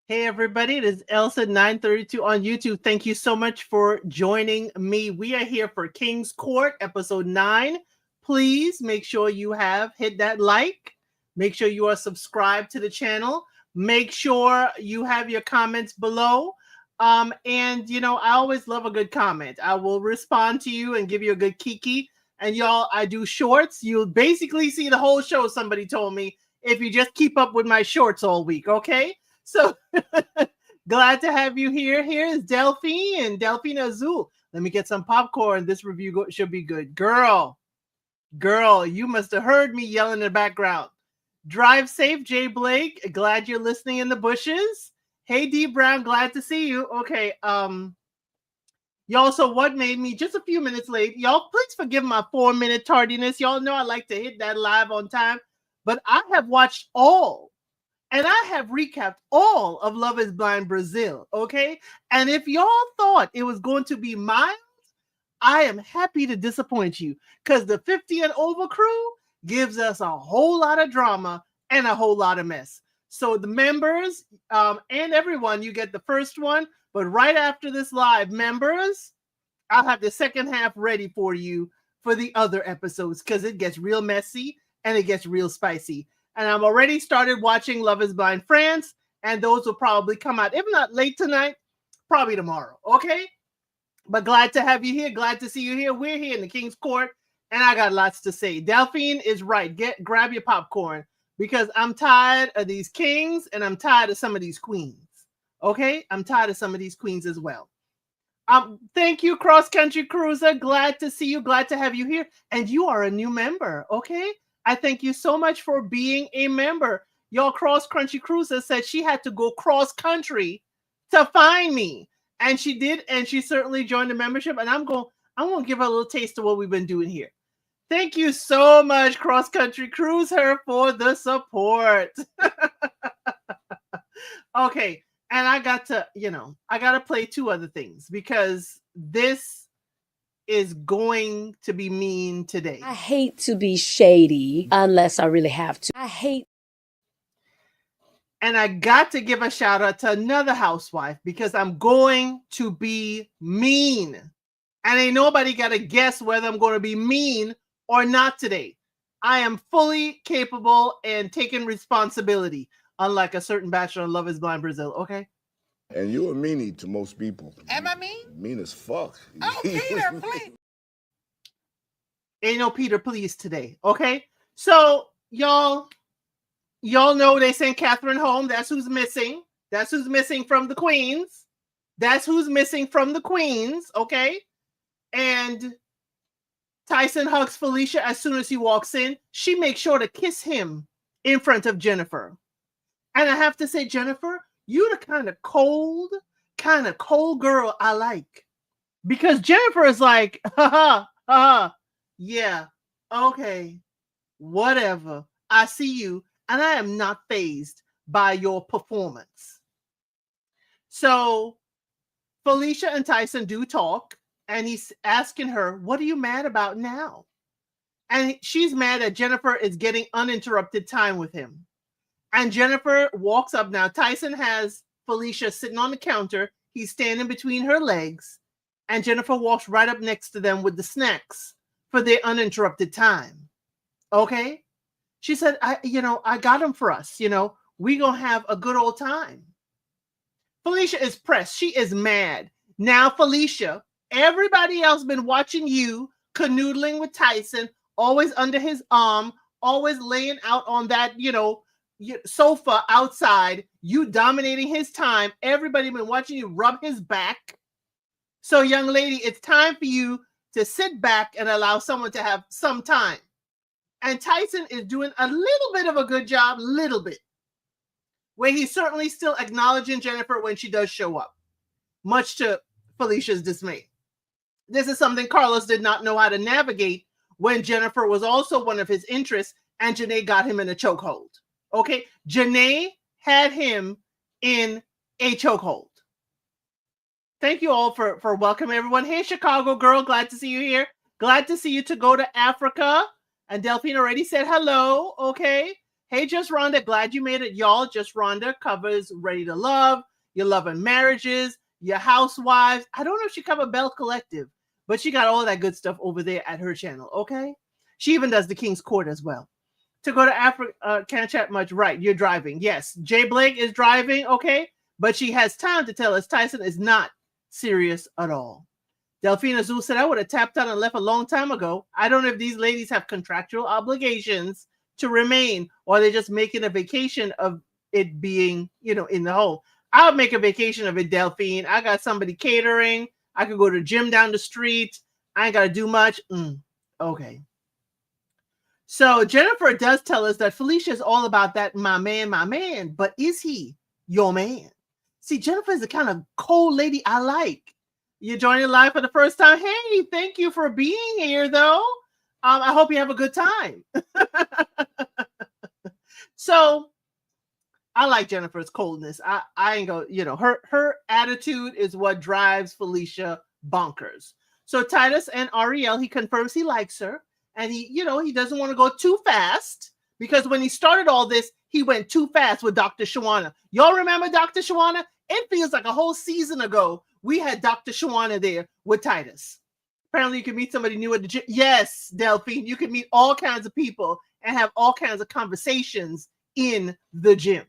Hey everybody, it is Elsa 932 on YouTube. Thank you so much for joining me. We are here for King's Court, episode 9. Please make sure you have hit that like. Make sure you are subscribed to the channel. Make sure you have your comments below. And I always love a good comment. I will respond to you and give you a good kiki. And y'all, I do shorts. You'll basically see the whole show, somebody told me, if you just keep up with my shorts all week, okay? So glad to have you here. Here is Delphine, Delphine Azul. Let me get some popcorn. This review should be good. Girl, you must have heard me yelling in the background. Drive safe, Jay Blake. Glad you're listening in the bushes. Hey, D Brown, glad to see you. Okay, y'all, so what made me just a few minutes late? Y'all, please forgive my 4-minute tardiness. Y'all know I like to hit that live on time, but I have watched all and I have recapped all of Love is Blind Brazil, okay? And if y'all thought it was going to be mild, I am happy to disappoint you because the 50 and over crew gives us a whole lot of drama and a whole lot of mess. So the members and everyone, you get the first one, but right after this live, members, I'll have the second half ready for you for the other episodes because it gets real messy and it gets real spicy. And I'm already started watching Love is Blind France, and those will probably come out, if not late tonight, probably tomorrow, okay? But glad to have you here. Glad to see you here. We're here in the King's Court, and I got lots to say. Delphine is right. Grab your popcorn because I'm tired of these kings, and I'm tired of some of these queens, okay? I'm tired of some of these queens as well. Thank you, Cross Country Cruiser. Glad to see you. Glad to have you here. And you are a new member, okay? I thank you so much for being a member. Y'all, Cross Country Cruiser said she had to go cross country to find me. And she did, and she certainly joined the membership. And I'm going to give her a little taste of what we've been doing here. Thank you so much, Cross Country Cruiser, for the support. Okay. And I got to play two other things because this is going to be mean today. I hate to be shady unless I really have to. And I got to give a shout out to another housewife because I'm going to be mean. And ain't nobody got to guess whether I'm going to be mean or not today. I am fully capable and taking responsibility, unlike a certain bachelor in Love is Blind Brazil, okay? And you're a meanie to most people. Am I mean? Mean as fuck. Oh, Peter, please. Ain't no Peter, please today, okay? So, y'all know they sent Catherine home. That's who's missing. That's who's missing from the queens. That's who's missing from the queens, okay? And Tyson hugs Felicia as soon as he walks in. She makes sure to kiss him in front of Jennifer. And I have to say, Jennifer, you the kind of cold girl I like. Because Jennifer is like, yeah, okay, whatever. I see you, and I am not fazed by your performance. So Felicia and Tyson do talk, and he's asking her, what are you mad about now? And she's mad that Jennifer is getting uninterrupted time with him. And Jennifer walks up. Now, Tyson has Felicia sitting on the counter. He's standing between her legs. And Jennifer walks right up next to them with the snacks for their uninterrupted time. Okay? She said, I got them for us. We going to have a good old time. Felicia is pressed. She is mad. Now, Felicia, everybody else been watching you canoodling with Tyson, always under his arm, always laying out on that, sofa outside, you dominating his time. Everybody been watching you rub his back. So, young lady, it's time for you to sit back and allow someone to have some time. And Tyson is doing a little bit of a good job, where he's certainly still acknowledging Jennifer when she does show up, much to Felicia's dismay. This is something Carlos did not know how to navigate when Jennifer was also one of his interests and Janae got him in a chokehold. Okay, Janae had him in a chokehold. Thank you all for welcoming everyone. Hey, Chicago girl, glad to see you here. Glad to see you to go to Africa. And Delphine already said hello, okay? Hey, Just Rhonda, glad you made it, y'all. Just Rhonda covers Ready to Love, Your Love and Marriages, Your Housewives. I don't know if she covered Bell Collective, but she got all that good stuff over there at her channel, okay? She even does the King's Court as well. To go to Africa, can't chat much. Right, you're driving. Yes, Jay Blake is driving, okay? But she has time to tell us Tyson is not serious at all. Delphine Azul said, I would have tapped out and left a long time ago. I don't know if these ladies have contractual obligations to remain, or they're just making a vacation of it being, in the home. I'll make a vacation of it, Delphine. I got somebody catering. I could go to the gym down the street. I ain't got to do much. Okay. So Jennifer does tell us that Felicia is all about that my man, but is he your man? See, Jennifer is the kind of cold lady I like. You're joining live for the first time. Hey, thank you for being here, though. I hope you have a good time. So I like Jennifer's coldness. I ain't go, her attitude is what drives Felicia bonkers. So Titus and Ariel, he confirms he likes her. And he doesn't want to go too fast, because when he started all this, he went too fast with Dr. Shawana. Y'all remember Dr. Shawana? It feels like a whole season ago we had Dr. Shawana there with Titus. Apparently you can meet somebody new at the gym. Yes, Delphine, you can meet all kinds of people and have all kinds of conversations in the gym.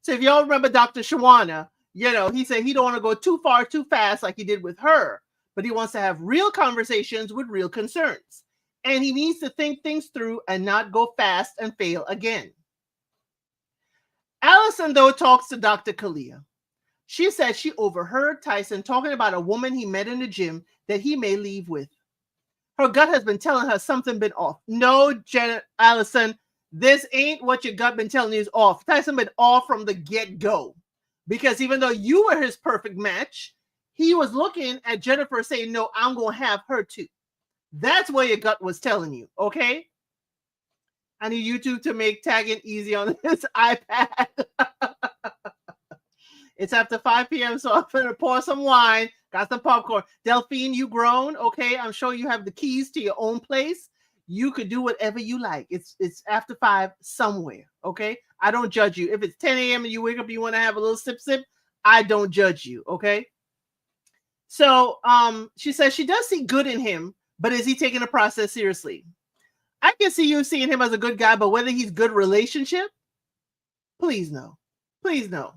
So if y'all remember Dr. Shawana, he said he don't want to go too far, too fast like he did with her, but he wants to have real conversations with real concerns. And he needs to think things through and not go fast and fail again. Allison, though, talks to Dr. Kalia. She said she overheard Tyson talking about a woman he met in the gym that he may leave with. Her gut has been telling her something been off. No, Allison, this ain't what your gut been telling you is off. Tyson been off from the get-go. Because even though you were his perfect match, he was looking at Jennifer saying, no, I'm going to have her too. That's what your gut was telling you, okay? I need YouTube to make tagging easy on this iPad. It's after 5 p.m., so I'm going to pour some wine, got some popcorn. Delphine, you grown, okay? I'm sure you have the keys to your own place. You could do whatever you like. It's after 5 somewhere, okay? I don't judge you. If it's 10 a.m. and you wake up and you want to have a little sip, I don't judge you, okay? So she says she does see good in him, but is he taking the process seriously? I can see you seeing him as a good guy, but whether he's good relationship, please no. Please no.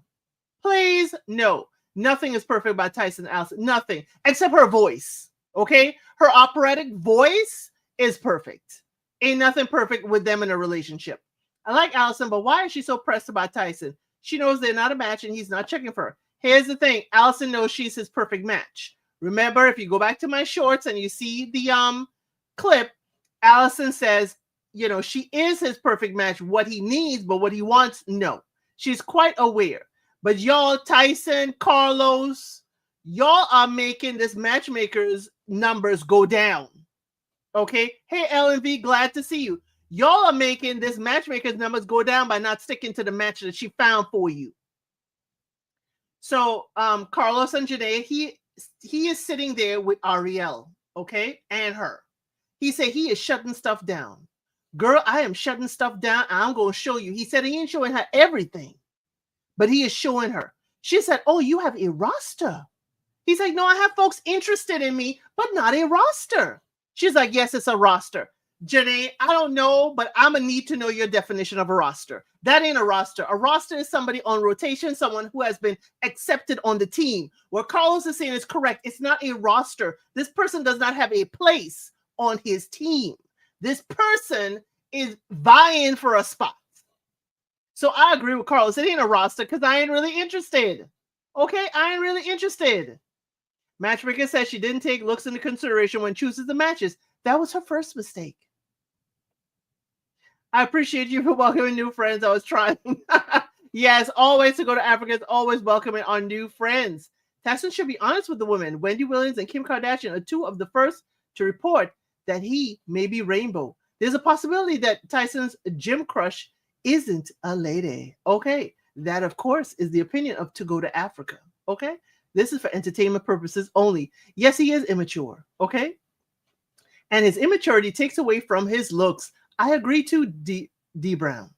Please no. Nothing is perfect about Tyson Allison. Nothing. Except her voice. Okay? Her operatic voice is perfect. Ain't nothing perfect with them in a relationship. I like Allison, but why is she so pressed about Tyson? She knows they're not a match and he's not checking for her. Here's the thing. Allison knows she's his perfect match. Remember, if you go back to my shorts and you see the clip, Allison says, she is his perfect match, what he needs, but what he wants, no. She's quite aware. But y'all, Tyson, Carlos, y'all are making this matchmaker's numbers go down. Okay? Hey, LNV, glad to see you. Y'all are making this matchmaker's numbers go down by not sticking to the match that she found for you. So, Carlos and Janae, he is sitting there with Ariel, okay, and her. He said he is shutting stuff down. Girl, I am shutting stuff down. I'm going to show you. He said he ain't showing her everything, but he is showing her. She said, oh, you have a roster. He's like, no, I have folks interested in me, but not a roster. She's like, yes, it's a roster. Janae, I don't know, but I'm going to need to know your definition of a roster. That ain't a roster. A roster is somebody on rotation, someone who has been accepted on the team. What Carlos is saying is correct. It's not a roster. This person does not have a place on his team. This person is vying for a spot. So I agree with Carlos. It ain't a roster because I ain't really interested. Okay, I ain't really interested. Matchmaker says she didn't take looks into consideration when choosing the matches. That was her first mistake. I appreciate you for welcoming new friends. I was trying. Yes, always to go to Africa is always welcoming our new friends. Tyson should be honest with the women. Wendy Williams and Kim Kardashian are two of the first to report that he may be rainbow. There's a possibility that Tyson's gym crush isn't a lady. Okay, that of course is the opinion of To Go to Africa. Okay, this is for entertainment purposes only. Yes, he is immature. Okay, and his immaturity takes away from his looks. I agree to D Brown.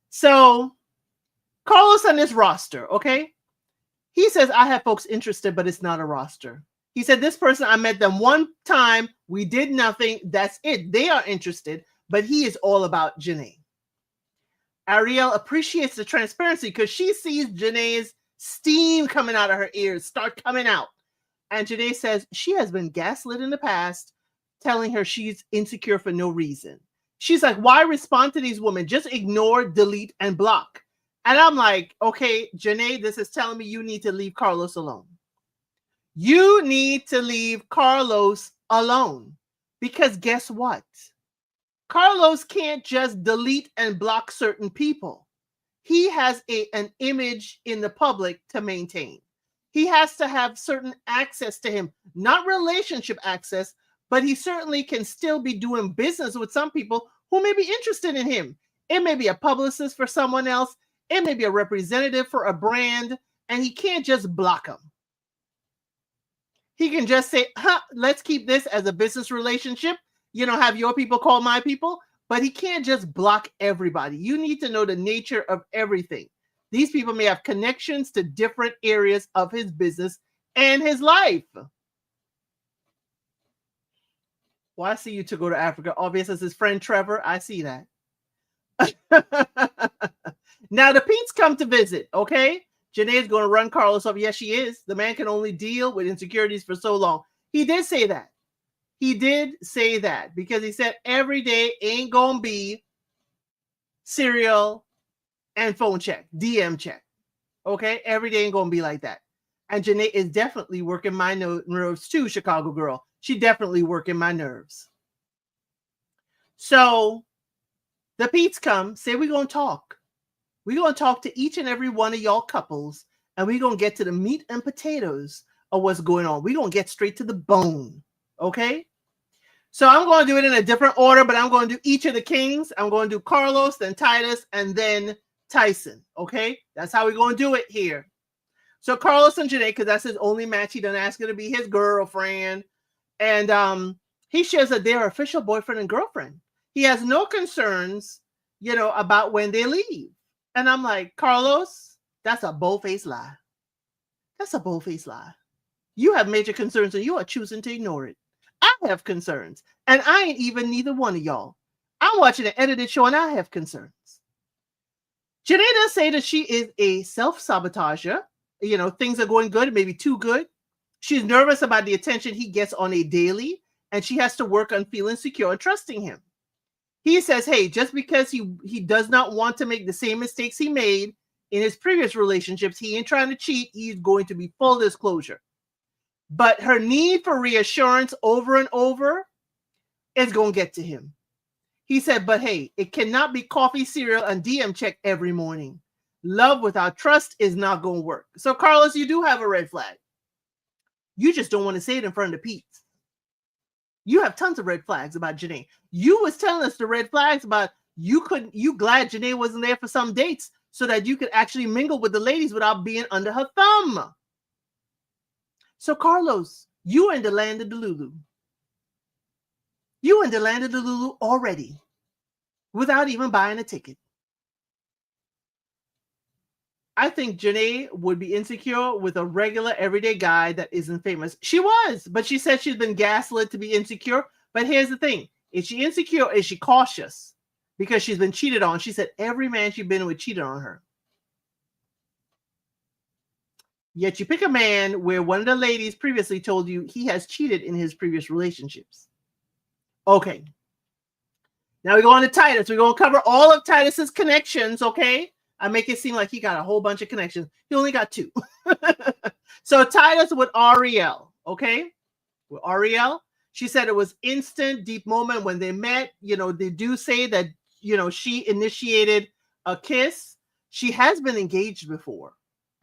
So Carlos on this roster, okay? He says, I have folks interested, but it's not a roster. He said, this person, I met them one time. We did nothing. That's it. They are interested, but he is all about Janae. Ariel appreciates the transparency because she sees Janae's steam coming out of her ears start coming out. And Janae says she has been gaslit in the past, telling her she's insecure for no reason. She's like, why respond to these women? Just ignore, delete, and block. And I'm like, okay, Janae, this is telling me you need to leave Carlos alone. You need to leave Carlos alone. Because guess what? Carlos can't just delete and block certain people. He has an image in the public to maintain. He has to have certain access to him, not relationship access, but he certainly can still be doing business with some people who may be interested in him. It may be a publicist for someone else. It may be a representative for a brand, and he can't just block them. He can just say, let's keep this as a business relationship. Have your people call my people, but he can't just block everybody. You need to know the nature of everything. These people may have connections to different areas of his business and his life. Well, I see you to go to Africa. Obviously, as his friend Trevor, I see that. Now, the Pete's come to visit, okay? Janae's going to run Carlos off. Yes, she is. The man can only deal with insecurities for so long. He did say that. He did say that because he said every day ain't going to be cereal and phone check, DM check. Okay? Every day ain't going to be like that. And Janae is definitely working my nerves too, Chicago girl. She definitely working my nerves. So the Pete's come, say we're going to talk. We're going to talk to each and every one of y'all couples, and we're going to get to the meat and potatoes of what's going on. We're going to get straight to the bone. Okay? So I'm going to do it in a different order, but I'm going to do each of the kings. I'm going to do Carlos, then Titus, and then Tyson. Okay? That's how we're going to do it here. So Carlos and Janae, because that's his only match. He doesn't ask her to be his girlfriend. And he shares that they're official boyfriend and girlfriend. He has no concerns, about when they leave. And I'm like, Carlos, that's a bold-faced lie. That's a bold-faced lie. You have major concerns and you are choosing to ignore it. I have concerns, and I ain't even neither one of y'all. I'm watching an edited show and I have concerns. Janae does say that she is a self-sabotager. Things are going good, maybe too good. She's nervous about the attention he gets on a daily, and she has to work on feeling secure and trusting him. He says, hey, just because he does not want to make the same mistakes he made in his previous relationships, he ain't trying to cheat. He's going to be full disclosure. But her need for reassurance over and over is going to get to him. He said, but hey, it cannot be coffee, cereal, and DM check every morning. Love without trust is not going to work. So, Carlos, you do have a red flag. You just don't want to say it in front of Pete. You have tons of red flags about Janae. You was telling us the red flags about you glad Janae wasn't there for some dates so that you could actually mingle with the ladies without being under her thumb. So, Carlos, you are in the land of Delulu. You in the land of Delulu already without even buying a ticket. I think Janae would be insecure with a regular everyday guy that isn't famous. She was, but she said she's been gaslit to be insecure. But here's the thing. Is she insecure or is she cautious? Because she's been cheated on. She said every man she's been with cheated on her. Yet you pick a man where one of the ladies previously told you he has cheated in his previous relationships. Okay. Now we go on to Titus. We're going to cover all of Titus's connections, okay? I make it seem like he got a whole bunch of connections. He only got 2. So Titus with Ariel, okay? With Ariel, she said it was instant, deep moment when they met. They do say that, she initiated a kiss. She has been engaged before.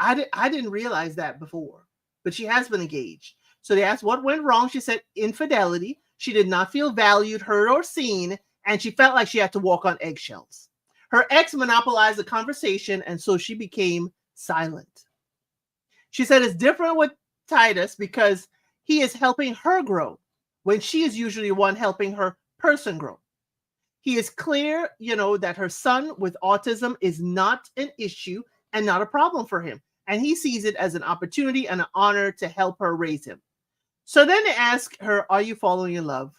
I didn't realize that before, but she has been engaged. So they asked what went wrong. She said infidelity. She did not feel valued, heard, or seen, and she felt like she had to walk on eggshells. Her ex monopolized the conversation, and so she became silent. She said it's different with Titus because he is helping her grow when she is usually one helping her person grow. He is clear, that her son with autism is not an issue and not a problem for him. And he sees it as an opportunity and an honor to help her raise him. So then they ask her, are you falling in love?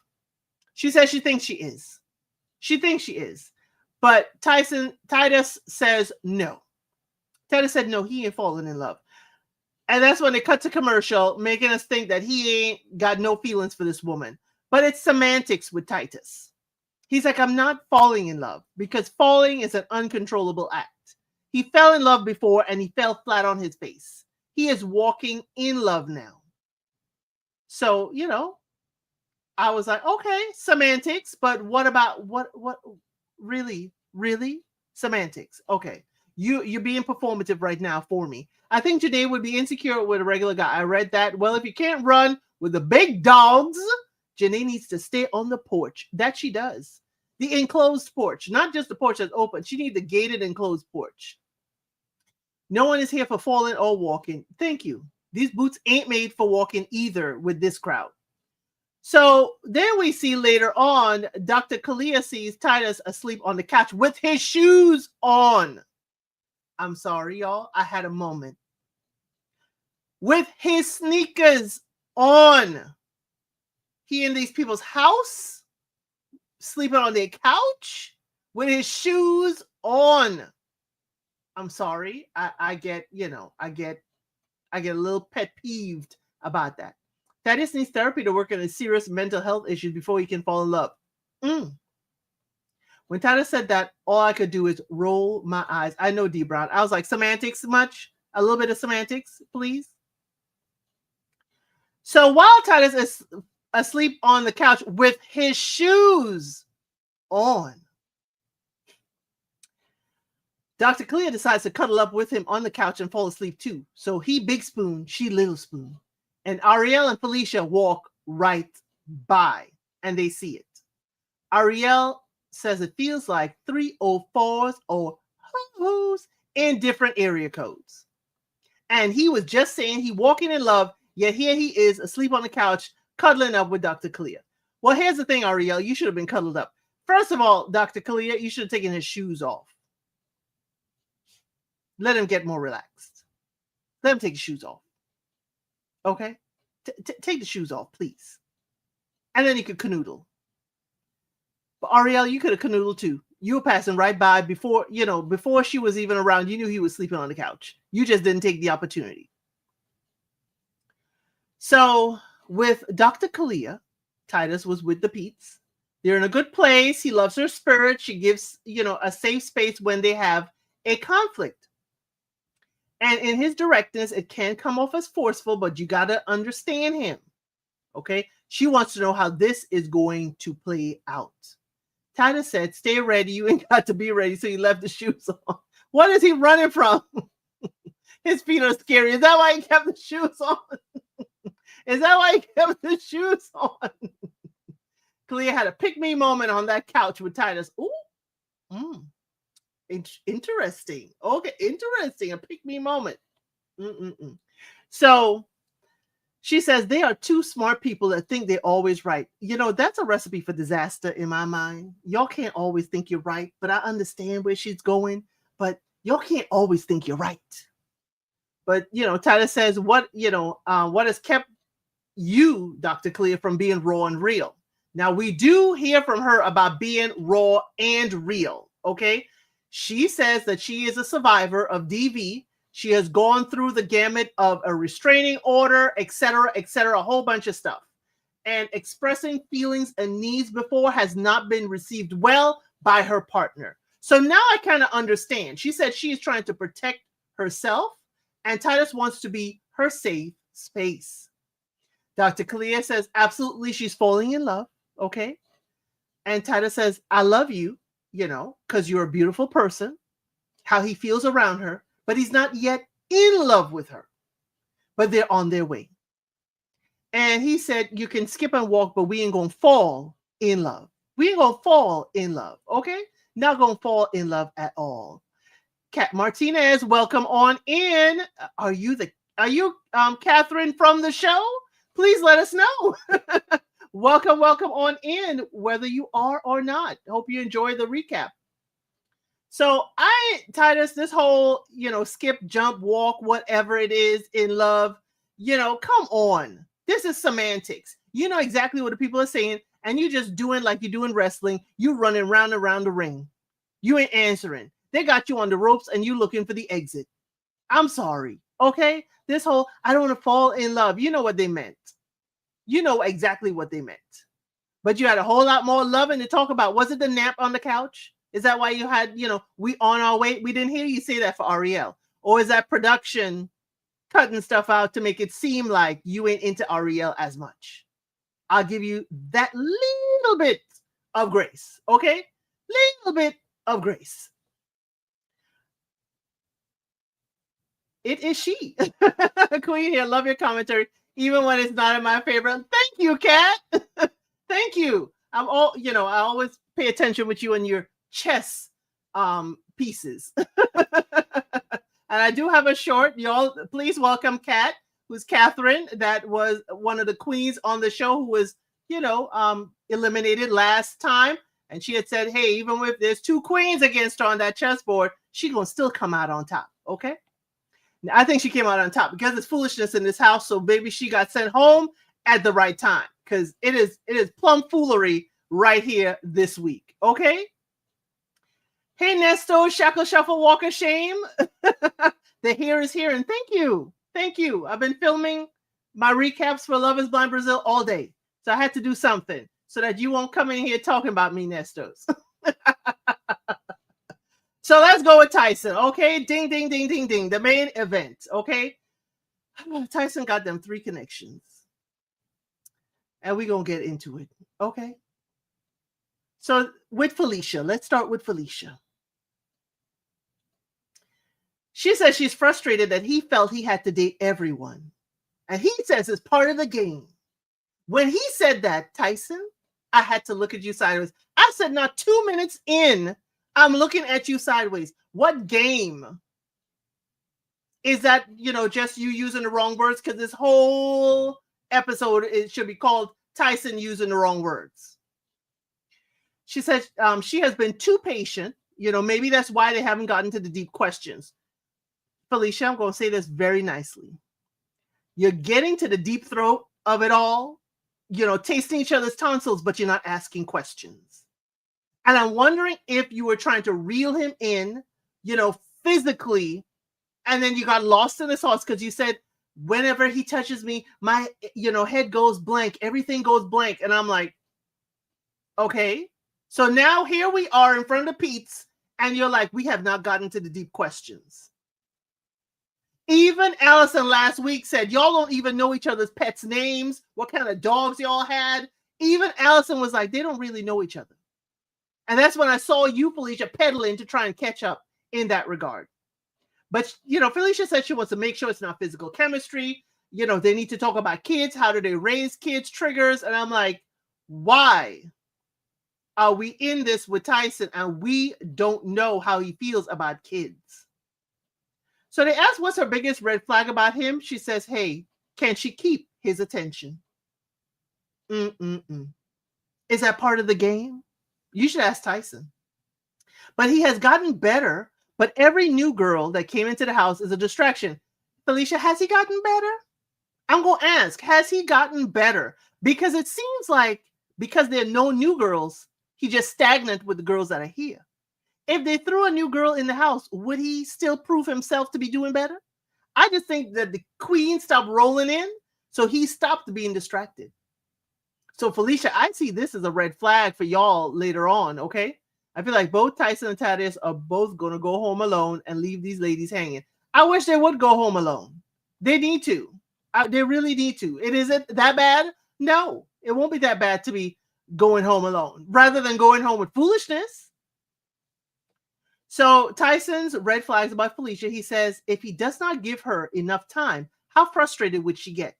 She says she thinks she is. She thinks she is. But Titus says no. Titus said no, he ain't falling in love. And that's when they cut to commercial, making us think that he ain't got no feelings for this woman. But it's semantics with Titus. He's like, I'm not falling in love, because falling is an uncontrollable act. He fell in love before and he fell flat on his face. He is walking in love now. So, I was like, okay, semantics, but what about what really semantics? Okay. You're being performative right now for me. I think Janae would be insecure with a regular guy. I read that. Well, if you can't run with the big dogs, Janae needs to stay on the porch. That she does. The enclosed porch, not just the porch that's open. She needs the gated enclosed porch. No one is here for falling or walking. Thank you. These boots ain't made for walking either with this crowd. So then we see later on, Dr. Kalia sees Titus asleep on the couch with his shoes on. I'm sorry, y'all. I had a moment. With his sneakers on. He in these people's house, sleeping on their couch with his shoes on. I'm sorry. I get a little pet peeved about that. Titus needs therapy to work on his serious mental health issues before he can fall in love. When Titus said that, all I could do is roll my eyes. I know, D. Brown. I was like, semantics much? A little bit of semantics, please. So while Titus is asleep on the couch with his shoes on, Dr. Kalia decides to cuddle up with him on the couch and fall asleep too. So he big spoon, she little spoon. And Ariel and Felicia walk right by and they see it. Ariel says it feels like 304s or hoos in different area codes. And he was just saying he walking in love, yet here he is asleep on the couch, cuddling up with Dr. Kalia. Well, here's the thing, Ariel, you should have been cuddled up. First of all, Dr. Kalia, you should have taken his shoes off. Let him get more relaxed. Let him take his shoes off. Okay? Take the shoes off, please. And then you could canoodle. But Ariel, you could have canoodled too. You were passing right by before she was even around. You knew he was sleeping on the couch. You just didn't take the opportunity. So with Dr. Kalia, Titus was with the Peets. They're in a good place. He loves her spirit. She gives, a safe space when they have a conflict. And in his directness, it can come off as forceful, but you got to understand him. Okay? She wants to know how this is going to play out. Titus said, stay ready. You ain't got to be ready. So he left the shoes on. What is he running from? His feet are scary. Is that why he kept the shoes on? Is that why he kept the shoes on? Kalia had a pick-me moment on that couch with Titus. Ooh. Interesting. Okay, interesting. A pick-me moment. So she says they are two smart people that think they're always right. That's a recipe for disaster in my mind. Y'all can't always think you're right, but I understand where she's going. But y'all can't always think you're right. But Titus says, what has kept you, Dr. Kalia, from being raw and real? Now we do hear from her about being raw and real. Okay. She says that she is a survivor of DV. She has gone through the gamut of a restraining order, etc., a whole bunch of stuff. And expressing feelings and needs before has not been received well by her partner. So now I kind of understand. She said she is trying to protect herself, and Titus wants to be her safe space. Dr. Kalia says, absolutely, she's falling in love. Okay. And Titus says, I love you. Because you're a beautiful person, how he feels around her, but he's not yet in love with her, but they're on their way. And he said, you can skip and walk, but we ain't going to fall in love. We ain't going to fall in love. Okay. Not going to fall in love at all. Kat Martinez, welcome on in. Are you Catherine from the show? Please let us know. Welcome, welcome on in, whether you are or not. Hope you enjoy the recap. So Titus, this whole, skip, jump, walk, whatever it is in love, come on. This is semantics. You know exactly what the people are saying, and you just doing like you do in wrestling. You running round and around the ring. You ain't answering. They got you on the ropes and you looking for the exit. I'm sorry. Okay? This whole, I don't want to fall in love. You know what they meant. You know exactly what they meant. But you had a whole lot more loving to talk about. Was it the nap on the couch? Is that why you had, we on our way? We didn't hear you say that for Ariel. Or is that production cutting stuff out to make it seem like you ain't into Ariel as much? I'll give you that little bit of grace. Okay? Little bit of grace. It is she. Queen here. Love your commentary, even when it's not in my favor. Thank you, Kat. Thank you. I always pay attention with you and your chess pieces. And I do have a short. Y'all, please welcome Kat, who's Catherine. That was one of the queens on the show who was, eliminated last time. And she had said, hey, even if there's two queens against her on that chessboard, she gonna still come out on top. Okay. I think she came out on top because it's foolishness in this house. So maybe she got sent home at the right time, because it is plum foolery right here this week. Okay. Hey, Nesto, Shackle, Shuffle, Walk of Shame. The here is here. And thank you. Thank you. I've been filming my recaps for Love is Blind Brazil all day. So I had to do something so that you won't come in here talking about me, Nestos. So let's go with Tyson, okay? Ding, ding, ding, ding, ding. The main event, okay? Tyson got them 3 connections. And we're going to get into it, okay? So with Felicia, let's start with Felicia. She says she's frustrated that he felt he had to date everyone. And he says it's part of the game. When he said that, Tyson, I had to look at you sideways. I said, not 2 minutes in, I'm looking at you sideways. What game? Is that, just you using the wrong words? Because this whole episode, it should be called Tyson using the wrong words. She said she has been too patient. Maybe that's why they haven't gotten to the deep questions. Felicia, I'm going to say this very nicely. You're getting to the deep throat of it all, tasting each other's tonsils, but you're not asking questions. And I'm wondering if you were trying to reel him in, physically, and then you got lost in the sauce because you said, whenever he touches me, my, head goes blank. Everything goes blank. And I'm like, okay. So now here we are in front of Pete's, and you're like, we have not gotten to the deep questions. Even Allison last week said, y'all don't even know each other's pets' names, what kind of dogs y'all had. Even Allison was like, they don't really know each other. And that's when I saw you, Felicia, peddling to try and catch up in that regard. But, Felicia said she wants to make sure it's not physical chemistry. They need to talk about kids. How do they raise kids? Triggers. And I'm like, why are we in this with Tyson and we don't know how he feels about kids? So they asked what's her biggest red flag about him. She says, hey, can she keep his attention? Is that part of the game? You should ask Tyson. But he has gotten better. But every new girl that came into the house is a distraction. Felicia, has he gotten better? I'm going to ask, has he gotten better? Because it seems like because there are no new girls, he's just stagnant with the girls that are here. If they threw a new girl in the house, would he still prove himself to be doing better? I just think that the queen stopped rolling in, so he stopped being distracted. So Felicia, I see this as a red flag for y'all later on, okay? I feel like both Tyson and Thaddeus are both going to go home alone and leave these ladies hanging. I wish they would go home alone. They need to. They really need to. It isn't that bad. No, it won't be that bad to be going home alone rather than going home with foolishness. So Tyson's red flags about Felicia, he says, if he does not give her enough time, how frustrated would she get?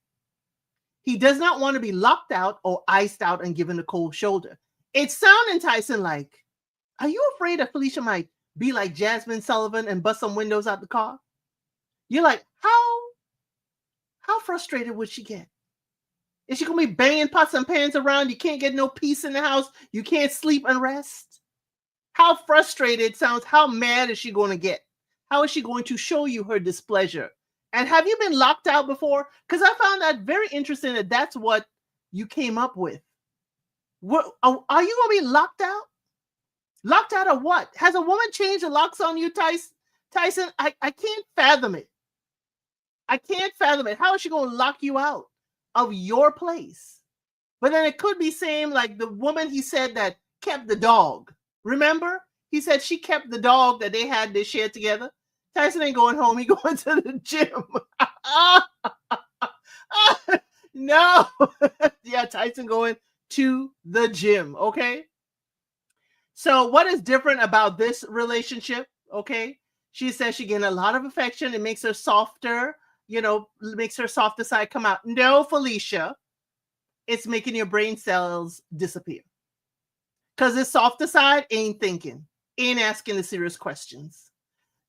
He does not want to be locked out or iced out and given a cold shoulder. It sounded Tyson like, are you afraid that Felicia might be like Jasmine Sullivan and bust some windows out the car? You're like, how frustrated would she get? Is she going to be banging pots and pans around? You can't get no peace in the house. You can't sleep and rest. How frustrated sounds. How mad is she going to get? How is she going to show you her displeasure? And have you been locked out before? Because I found that very interesting that that's what you came up with. What, are you going to be locked out? Locked out of what? Has a woman changed the locks on you, Tyson? I can't fathom it. I can't fathom it. How is she going to lock you out of your place? But then it could be same like the woman he said that kept the dog. Remember? He said she kept the dog that they shared together. Tyson ain't going home. He going to the gym. No. Yeah, Tyson going to the gym. Okay. So what is different about this relationship? Okay. She says she getting a lot of affection. It makes her softer, makes her softer side come out. No, Felicia, it's making your brain cells disappear. Because this softer side ain't thinking, ain't asking the serious questions.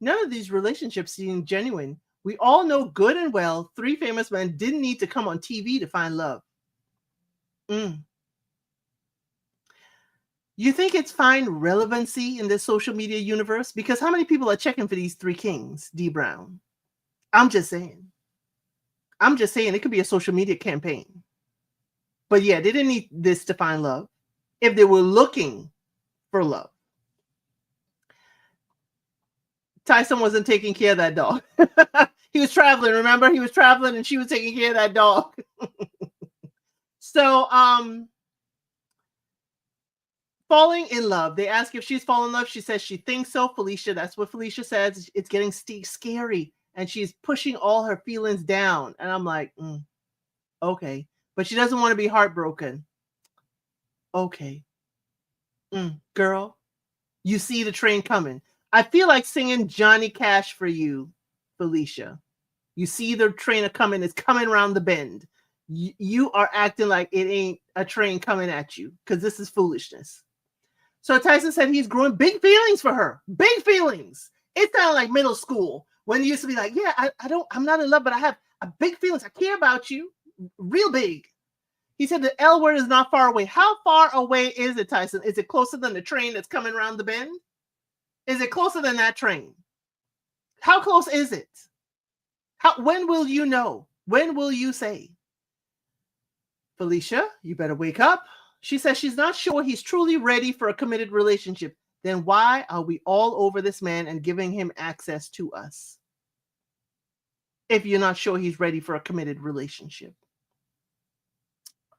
None of these relationships seem genuine. We all know good and well 3 famous men didn't need to come on TV to find love. You think it's find relevancy in this social media universe? Because how many people are checking for these 3 kings, D. Brown? I'm just saying. It could be a social media campaign. But yeah, they didn't need this to find love. If they were looking for love. Tyson wasn't taking care of that dog. He was traveling, remember? He was traveling and she was taking care of that dog. So, falling in love. They ask if she's fallen in love. She says she thinks so, Felicia. That's what Felicia says. It's getting scary. And she's pushing all her feelings down. And I'm like, okay. But she doesn't want to be heartbroken. Okay. Girl, you see the train coming. I feel like singing Johnny Cash for you, Felicia. You see the train coming. It's coming around the bend. You are acting like it ain't a train coming at you because this is foolishness. So Tyson said he's growing big feelings for her. Big feelings. It sounded like middle school when you used to be like, yeah, I'm not in love, but I have a big feelings. I care about you. Real big. He said the L word is not far away. How far away is it, Tyson? Is it closer than the train that's coming around the bend? Is it closer than that train? How close is it? When will you know? When will you say? Felicia, you better wake up. She says she's not sure he's truly ready for a committed relationship. Then why are we all over this man and giving him access to us? If you're not sure he's ready for a committed relationship.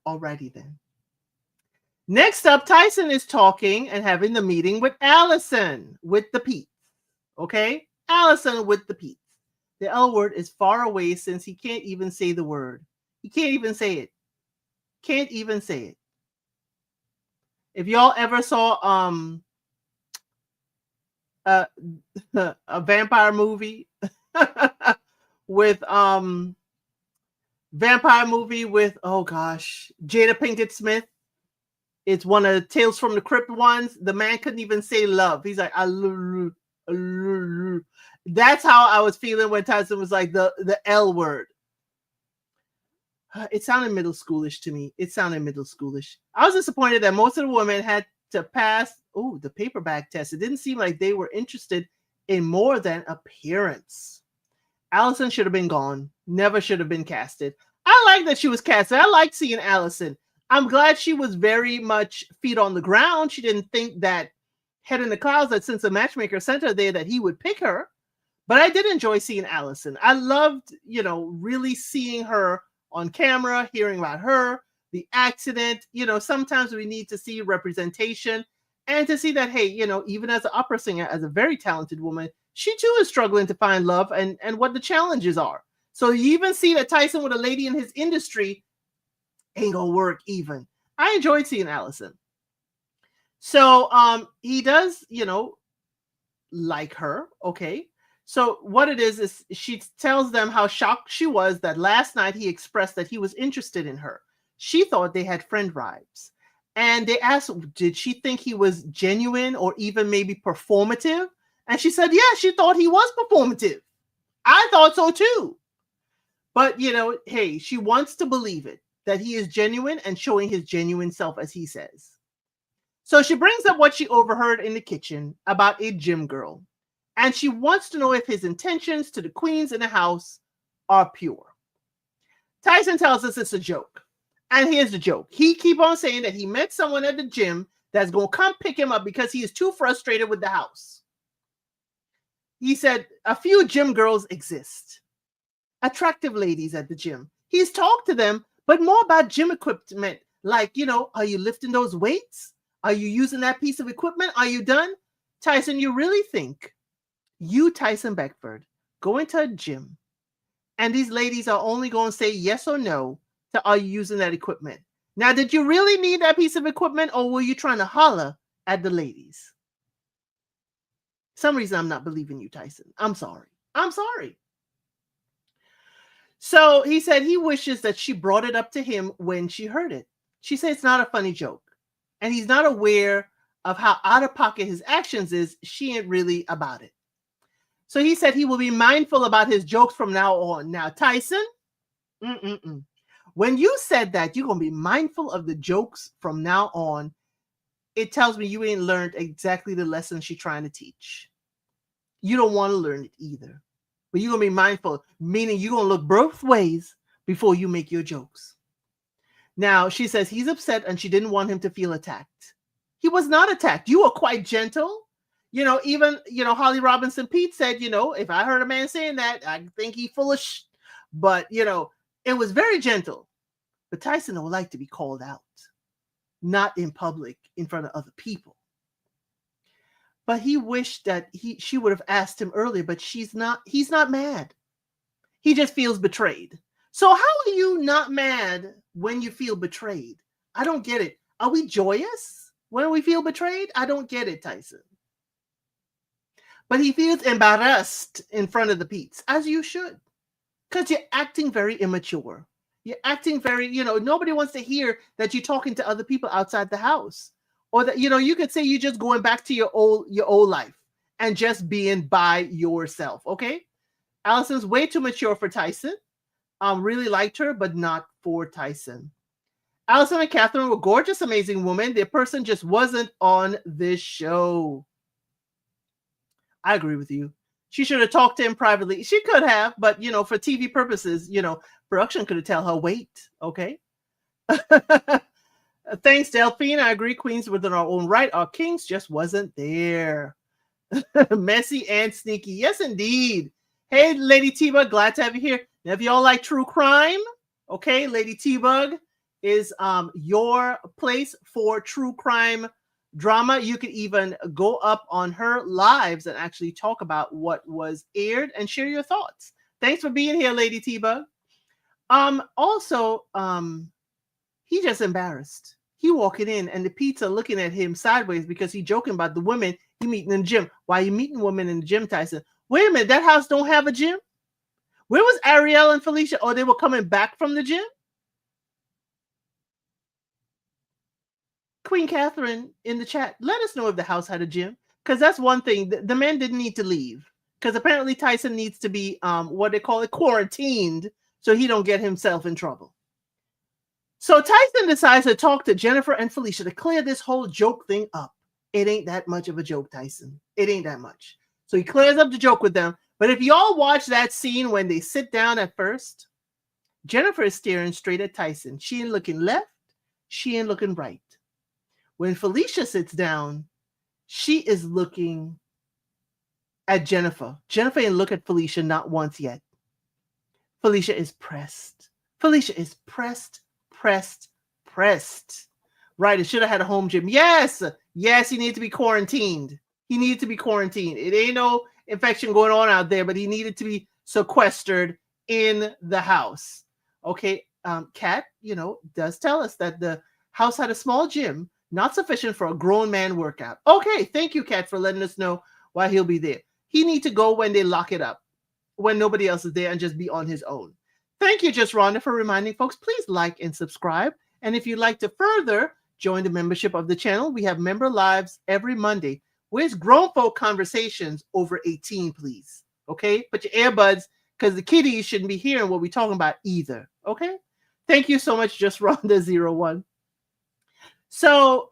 Alrighty then. Next up, Tyson is talking and having the meeting with Allison with the Pete's. Okay? Allison with the Pete's. The L word is far away since he can't even say the word. He can't even say it. Can't even say it. If y'all ever saw a vampire movie with oh gosh, Jada Pinkett Smith. It's one of the Tales from the Crypt ones. The man couldn't even say love. He's like, that's how I was feeling when Tyson was like the L word. It sounded middle schoolish to me. I was disappointed that most of the women had to pass the paperback test. It didn't seem like they were interested in more than appearance. Allison should have been gone. Never should have been casted. I like that she was casted. I like seeing Allison. I'm glad she was very much feet on the ground. She didn't think that head in the clouds that since the matchmaker sent her there that he would pick her. But I did enjoy seeing Allison. I loved, really seeing her on camera, hearing about her, the accident. Sometimes we need to see representation and to see that, hey, even as an opera singer, as a very talented woman, she too is struggling to find love and what the challenges are. So you even see that Tyson with a lady in his industry ain't gonna work even. I enjoyed seeing Allison. So he does, like her. Okay. So what it is she tells them how shocked she was that last night he expressed that he was interested in her. She thought they had friend vibes. And they asked, did she think he was genuine or even maybe performative? And she said, yeah, she thought he was performative. I thought so too. But, hey, she wants to believe it. that he is genuine and showing his genuine self, as he says. So she brings up what she overheard in the kitchen about a gym girl, and she wants to know if his intentions to the queens in the house are pure. Tyson tells us it's a joke. And here's the joke. He keep on saying that he met someone at the gym that's going to come pick him up because he is too frustrated with the house. He said a few gym girls exist. Attractive ladies at the gym. He's talked to them, but more about gym equipment. Like, are you lifting those weights? Are you using that piece of equipment? Are you done? Tyson, you really think you, Tyson Beckford, go into a gym and these ladies are only going to say yes or no to are you using that equipment? Now, did you really need that piece of equipment, or were you trying to holler at the ladies? Some reason I'm not believing you, Tyson. I'm sorry. So he said he wishes that she brought it up to him when she heard it. She said it's not a funny joke. And he's not aware of how out of pocket his actions is. She ain't really about it. So he said he will be mindful about his jokes from now on. Now, Tyson, when you said that you're going to be mindful of the jokes from now on, it tells me you ain't learned exactly the lesson she's trying to teach. You don't want to learn it either. But you're going to be mindful, meaning you're going to look both ways before you make your jokes. Now, she says he's upset and she didn't want him to feel attacked. He was not attacked. You were quite gentle. Even Holly Robinson Pete said, if I heard a man saying that, I think he full of sh. But, it was very gentle. But Tyson would like to be called out, not in public, in front of other people. But he wished that she would have asked him earlier, but he's not mad. He just feels betrayed. So how are you not mad when you feel betrayed? I don't get it. Are we joyous when we feel betrayed? I don't get it, Tyson. But he feels embarrassed in front of the Pete's, as you should, because you're acting very immature. You're acting very, nobody wants to hear that you're talking to other people outside the house, or that, you could say you're just going back to your old life and just being by yourself. Okay. Allison's way too mature for Tyson. Really liked her, but not for Tyson. Allison and Catherine were gorgeous, amazing women. Their person just wasn't on this show. I agree with you. She should have talked to him privately. She could have, but, for TV purposes, production could have tell her wait. Okay. Thanks, Delphine. I agree. Queens within our own right. Our kings just wasn't there. Messy and sneaky. Yes, indeed. Hey, Lady T-Bug, glad to have you here. Now, if y'all like true crime, okay, Lady T-Bug is your place for true crime drama. You can even go up on her lives and actually talk about what was aired and share your thoughts. Thanks for being here, Lady T-Bug. Also, he just embarrassed. He walking in and the pizza looking at him sideways because he joking about the women he meeting in the gym. Why you meeting women in the gym, Tyson? Wait a minute, that house don't have a gym? Where was Ariel and Felicia? Oh, they were coming back from the gym? Queen Catherine in the chat, let us know if the house had a gym, because that's one thing. The man didn't need to leave, because apparently Tyson needs to be what they call it, quarantined, so he don't get himself in trouble. So Tyson decides to talk to Jennifer and Felicia to clear this whole joke thing up. It ain't that much of a joke, Tyson. It ain't that much. So he clears up the joke with them. But if y'all watch that scene when they sit down at first, Jennifer is staring straight at Tyson. She ain't looking left. She ain't looking right. When Felicia sits down, she is looking at Jennifer. Jennifer ain't look at Felicia not once yet. Felicia is pressed. Felicia is pressed. Right, it should have had a home gym. Yes, he needed to be quarantined. It ain't no infection going on out there, but he needed to be sequestered in the house. Okay, Kat, does tell us that the house had a small gym, not sufficient for a grown man workout. Okay, thank you, Kat, for letting us know why he'll be there. He need to go when they lock it up, when nobody else is there, and just be on his own. Thank you, Just Rhonda, for reminding folks, please like and subscribe. And if you'd like to further join the membership of the channel, we have member lives every Monday. Where's grown folk conversations over 18, please? Okay, put your earbuds, because the kiddies shouldn't be hearing what we're talking about either. Okay, Thank you so much, Just Rhonda01. So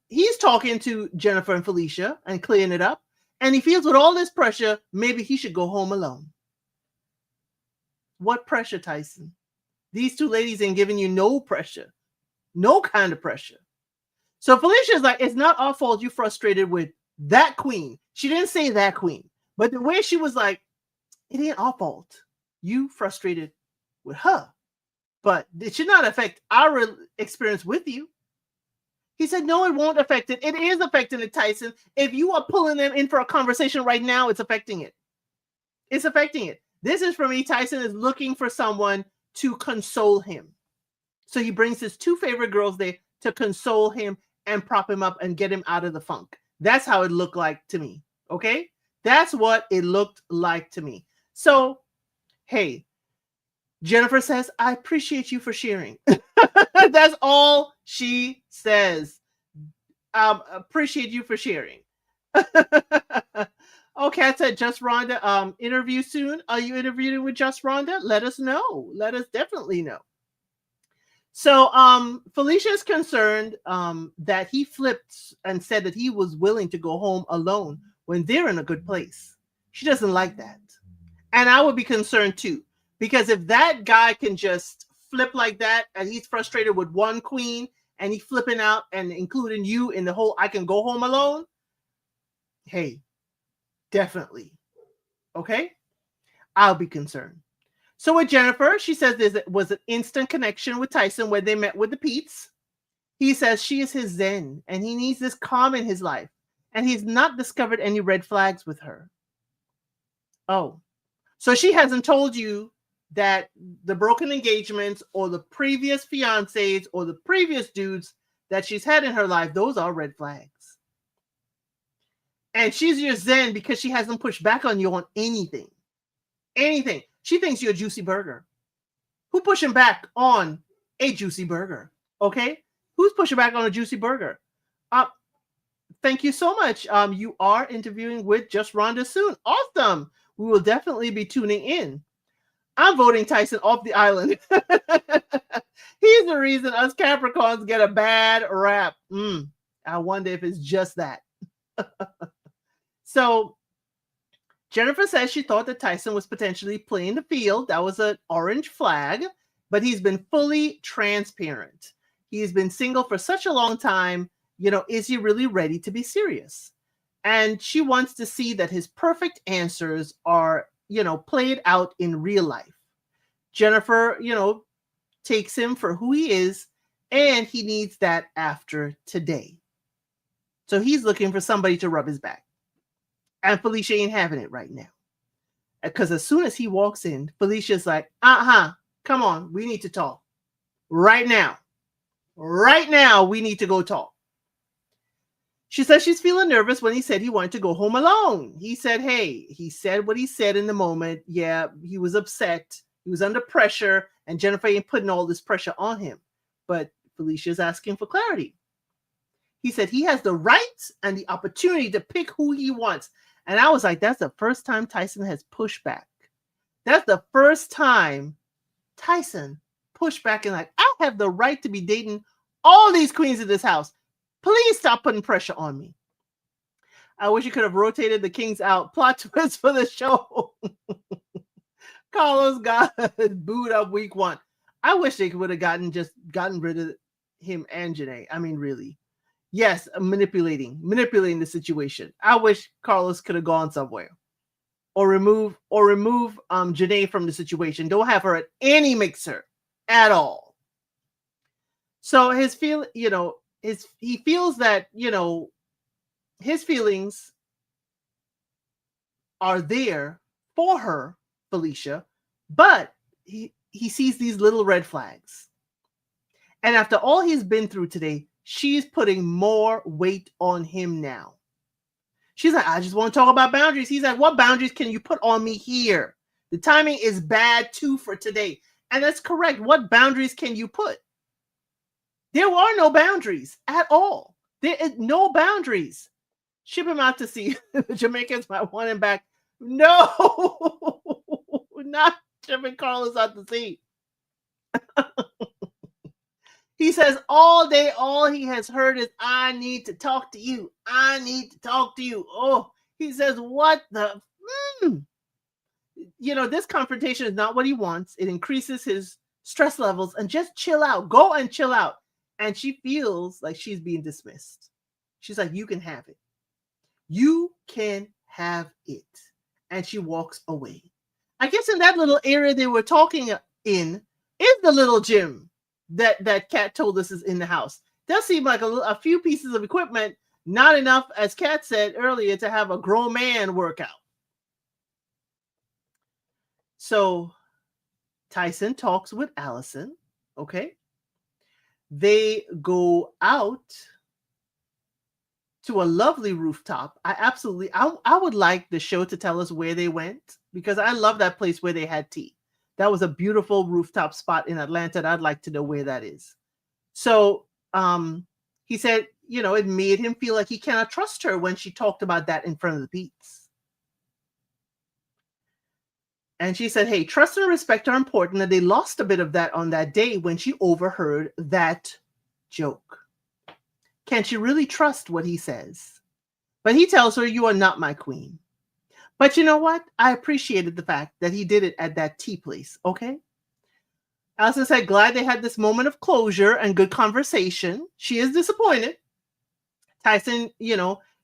he's talking to Jennifer and Felicia and clearing it up. And he feels with all this pressure, maybe he should go home alone. What pressure, Tyson? These two ladies ain't giving you no pressure. No kind of pressure. So Felicia's like, it's not our fault you frustrated with that queen. She didn't say that queen. But the way she was like, it ain't our fault. You frustrated with her. But it should not affect our experience with you. He said, no, it won't affect it. It is affecting it, Tyson. If you are pulling them in for a conversation right now, it's affecting it. It's affecting it. This is for me. Tyson is looking for someone to console him. So he brings his two favorite girls there to console him and prop him up and get him out of the funk. That's how it looked like to me. Okay? That's what it looked like to me. So, hey, Jennifer says, I appreciate you for sharing. That's all she says. Appreciate you for sharing. Okay, I said Just Rhonda, interview soon. Are you interviewing with Just Rhonda? Let us know. Let us definitely know. So Felicia is concerned that he flipped and said that he was willing to go home alone when they're in a good place. She doesn't like that. And I would be concerned too. Because if that guy can just flip like that and he's frustrated with one queen and he's flipping out and including you in the whole I can go home alone, hey, definitely. Okay? I'll be concerned. So with Jennifer, she says there was an instant connection with Tyson when they met with the Peets. He says she is his zen and he needs this calm in his life. And he's not discovered any red flags with her. Oh, so she hasn't told you that the broken engagements or the previous fiancés or the previous dudes that she's had in her life, those are red flags. And she's your zen because she hasn't pushed back on you on anything. Anything. She thinks you're a juicy burger. Who pushing back on a juicy burger? Okay? Who's pushing back on a juicy burger? Thank you so much. You are interviewing with Just Rhonda soon. Awesome. We will definitely be tuning in. I'm voting Tyson off the island. He's the reason us Capricorns get a bad rap. I wonder if it's just that. So Jennifer says she thought that Tyson was potentially playing the field. That was an orange flag, but he's been fully transparent. He's been single for such a long time. You know, is he really ready to be serious? And she wants to see that his perfect answers are, you know, played out in real life. Jennifer, you know, takes him for who he is, and he needs that after today. So he's looking for somebody to rub his back. And Felicia ain't having it right now. Because as soon as he walks in, Felicia's like, come on, we need to talk. Right now. Right now, we need to go talk. She says she's feeling nervous when he said he wanted to go home alone. He said, hey, he said what he said in the moment. Yeah, he was upset. He was under pressure, and Jennifer ain't putting all this pressure on him. But Felicia's asking for clarity. He said he has the right and the opportunity to pick who he wants. And I was like, that's the first time Tyson has pushed back. That's the first time Tyson pushed back and like, I have the right to be dating all these queens in this house. Please stop putting pressure on me. I wish you could have rotated the kings out. Plot twist for the show. Carlos got booed up week 1. I wish they would have gotten rid of him and Janae. I mean, really. Yes, manipulating the situation. I wish Carlos could have gone somewhere. Or remove Janae from the situation. Don't have her at any mixer at all. So he feels that, you know, his feelings are there for her, Felicia, but he sees these little red flags. And after all he's been through today, she's putting more weight on him now. She's like, I just want to talk about boundaries. He's like, what boundaries can you put on me here? The timing is bad too for today. And that's correct. What boundaries can you put? There are no boundaries at all. There is no boundaries. Ship him out to sea. The Jamaicans might want him back. No, not shipping Carlos out to sea. He says all day, all he has heard is, I need to talk to you. I need to talk to you. Oh, he says, what the? This confrontation is not what he wants. It increases his stress levels, and just chill out. Go and chill out. And she feels like she's being dismissed. She's like, you can have it. You can have it. And she walks away. I guess in that little area they were talking in is the little gym that Kat told us is in the house. Does seem like a few pieces of equipment, not enough, as Kat said earlier, to have a grown man workout. So Tyson talks with Allison. Okay. They go out to a lovely rooftop. I would like the show to tell us where they went, because I love that place where they had tea. That was a beautiful rooftop spot in Atlanta. And I'd like to know where that is. So he said, it made him feel like he cannot trust her when she talked about that in front of the Peets. And she said, hey, trust and respect are important. And they lost a bit of that on that day when she overheard that joke. Can she really trust what he says? But he tells her, you are not my queen. But you know what? I appreciated the fact that he did it at that tea place. Okay. Allison said, glad they had this moment of closure and good conversation. She is disappointed. Tyson,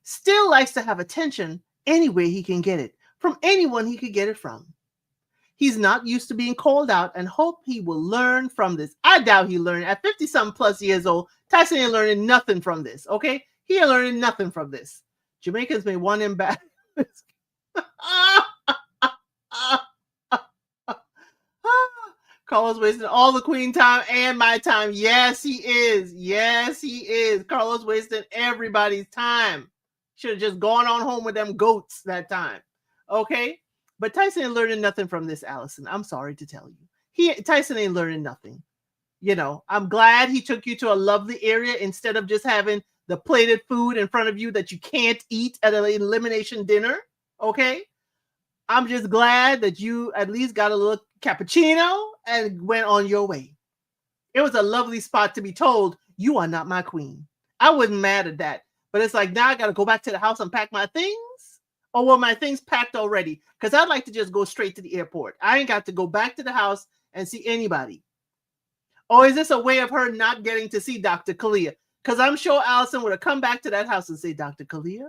still likes to have attention any way he can get it, from anyone he could get it from. He's not used to being called out and hope he will learn from this. I doubt he learned. At 50-something plus years old, Tyson ain't learning nothing from this, okay? He ain't learning nothing from this. Jamaicans may want him back. Carlos wasting all the queen time and my time. Yes, he is. Yes, he is. Carlos wasting everybody's time. Should have just gone on home with them goats that time, okay? But Tyson ain't learning nothing from this, Allison. I'm sorry to tell you. Tyson ain't learning nothing. I'm glad he took you to a lovely area instead of just having the plated food in front of you that you can't eat at an elimination dinner. Okay. I'm just glad that you at least got a little cappuccino and went on your way. It was a lovely spot to be told, you are not my queen. I wasn't mad at that. But it's like, now I got to go back to the house and pack my things. Or were my things packed already? Because I'd like to just go straight to the airport. I ain't got to go back to the house and see anybody. Or is this a way of her not getting to see Dr. Kalia? Because I'm sure Allison would have come back to that house and say, Dr. Kalia,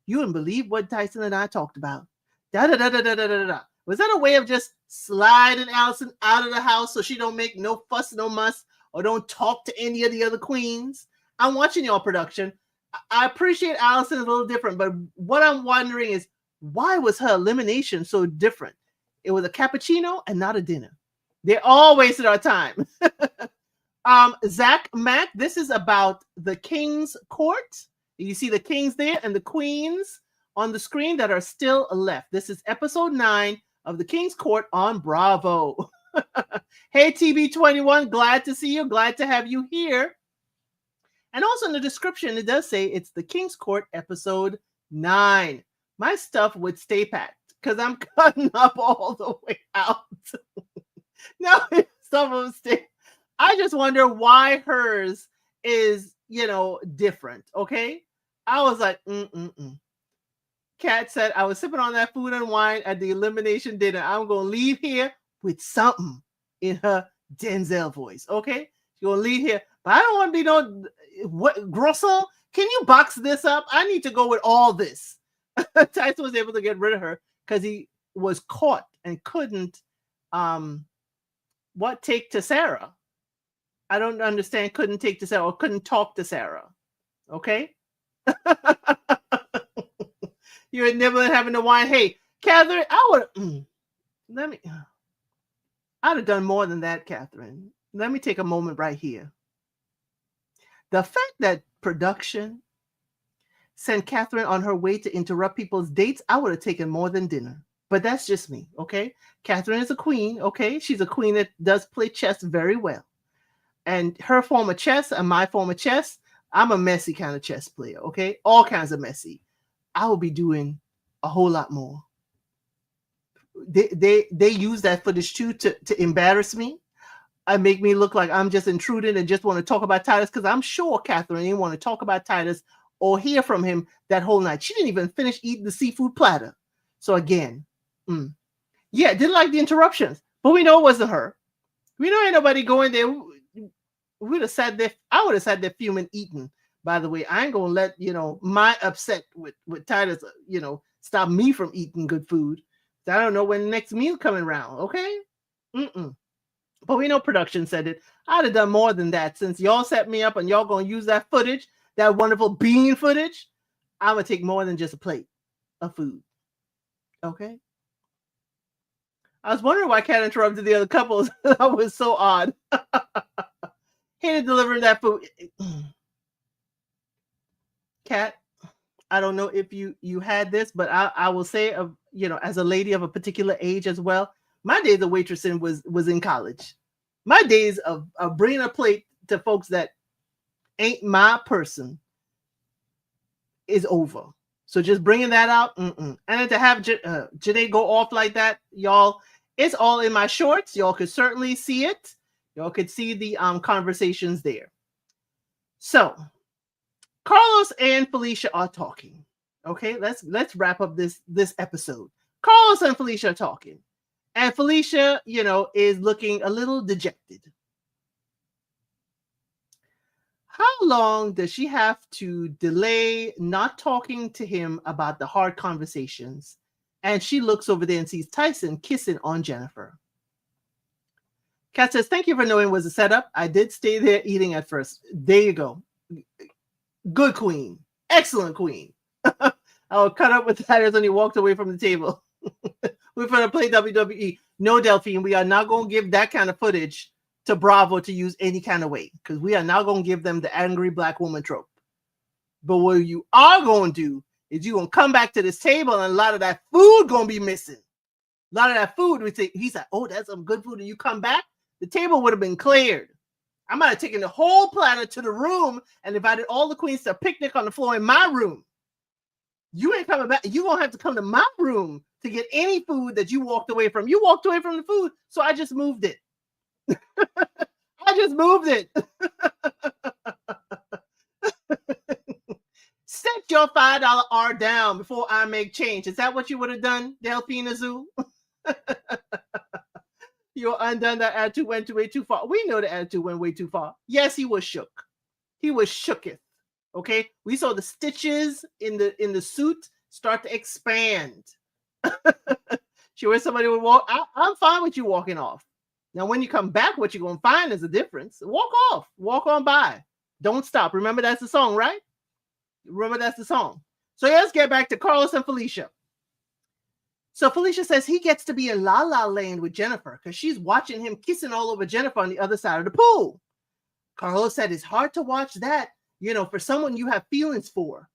you wouldn't believe what Tyson and I talked about. Da-da-da-da-da-da-da-da. Was that a way of just sliding Allison out of the house so she don't make no fuss, no muss, or don't talk to any of the other queens? I'm watching y'all production. I appreciate Allison is a little different, but what I'm wondering is, why was her elimination so different? It was a cappuccino and not a dinner. They all wasted our time. Zach Mack, this is about the King's Court. You see the kings there and the queens on the screen that are still left. This is episode 9 of the King's Court on Bravo. Hey, TB21, glad to see you. Glad to have you here. And also in the description, it does say it's the King's Court episode 9. My stuff would stay packed because I'm cutting up all the way out. Now, some of them stay. I just wonder why hers is, different. Okay. I was like, Kat said, I was sipping on that food and wine at the elimination dinner. I'm going to leave here with something in her Denzel voice. Okay. She's going to leave here. But I don't want to be Grosso, can you box this up? I need to go with all this. Tyson was able to get rid of her because he was caught and couldn't take to Sarah. I don't understand. Couldn't take to Sarah or couldn't talk to Sarah. Okay. You're nibbling, having the wine. Hey, Catherine, I'd have done more than that, Catherine. Let me take a moment right here. The fact that production sent Catherine on her way to interrupt people's dates, I would have taken more than dinner. But that's just me, okay? Catherine is a queen, okay? She's a queen that does play chess very well. And her form of chess and my form of chess, I'm a messy kind of chess player, okay? All kinds of messy. I will be doing a whole lot more. They use that footage too to embarrass me. I make me look like I'm just intruding and just want to talk about Titus, because I'm sure Catherine didn't want to talk about Titus or hear from him that whole night. She didn't even finish eating the seafood platter. So again, yeah, didn't like the interruptions, but we know it wasn't her. We know ain't nobody going there. We'd have sat there. I would have sat there fuming, eating. By the way, I ain't gonna let my upset with Titus, stop me from eating good food. I don't know when the next meal coming around. Okay, but we know production said it. I'd have done more than that, since y'all set me up and y'all gonna use that footage, that wonderful bean footage. I'm gonna take more than just a plate of food. Okay. I was wondering why Kat interrupted the other couples. That was so odd. Hated delivering that food. Kat, I don't know if you had this, but I will say, as a lady of a particular age as well, my days of waitressing was in college. My days of bringing a plate to folks that ain't my person is over. So just bringing that out, and then to have Janae go off like that, y'all, it's all in my shorts. Y'all could certainly see it. Y'all could see the conversations there. So Carlos and Felicia are talking. Okay, let's wrap up this episode. Carlos and Felicia are talking, and Felicia, is looking a little dejected. How long does she have to delay not talking to him about the hard conversations? And she looks over there and sees Tyson kissing on Jennifer. Kat says, thank you for knowing it was a setup. I did stay there eating at first. There you go. Good queen. Excellent queen. I will cut up with Titus when he walked away from the table. We're going to play WWE. No, Delphine, we are not going to give that kind of footage to Bravo to use any kind of way, because we are not going to give them the angry black woman trope. But what you are going to do is you're going to come back to this table, and a lot of that food going to be missing. A lot of that food, he's like, oh, that's some good food. And you come back, the table would have been cleared. I might have taken the whole platter to the room and invited all the queens to a picnic on the floor in my room. You ain't coming back. You're going to have to come to my room to get any food that you walked away from. You walked away from the food, so I just moved it. I just moved it. Set your $5 R down before I make change. Is that what you would have done, Delphine Azul? Your undone that attitude went way too far. We know the attitude went way too far. Yes, he was shook. He was shooketh. Okay, we saw the stitches in the suit start to expand. She wish somebody would walk. I'm fine with you walking off. Now, when you come back, what you're going to find is a difference. Walk off. Walk on by. Don't stop. Remember, that's the song, right? Remember, that's the song. So let's get back to Carlos and Felicia. So Felicia says he gets to be in La La Land with Jennifer because she's watching him kissing all over Jennifer on the other side of the pool. Carlos said it's hard to watch that, for someone you have feelings for.